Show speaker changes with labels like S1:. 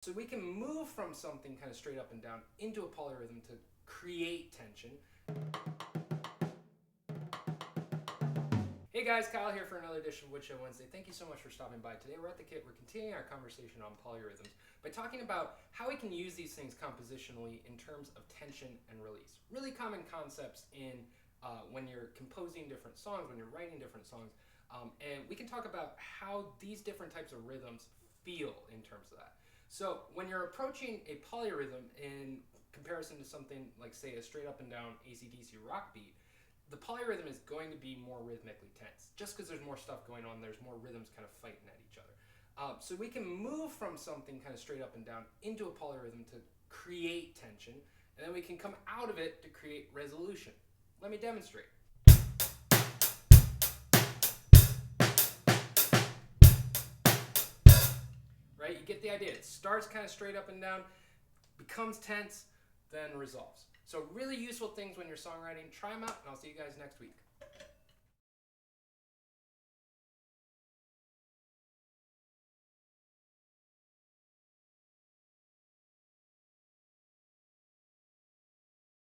S1: So we can move from something kind of straight up and down into a polyrhythm to create tension. Hey guys, Kyle here for another edition of Woodshed Wednesday. Thank you so much for stopping by. Today we're at the kit. We're continuing our conversation on polyrhythms by talking about how we can use these things compositionally in terms of tension and release. Really common concepts in when you're composing different songs, when you're writing different songs. And we can talk about how these different types of rhythms feel in terms of that. So when you're approaching a polyrhythm in comparison to something like, say, a straight up and down AC/DC rock beat, the polyrhythm is going to be more rhythmically tense. Just because there's more stuff going on, there's more rhythms kind of fighting at each other. So we can move from something kind of straight up and down into a polyrhythm to create tension, and then we can come out of it to create resolution. Let me demonstrate. Right? You get the idea. It starts kind of straight up and down, becomes tense, then resolves. So really useful things when you're songwriting. Try them out, and I'll see you guys next week.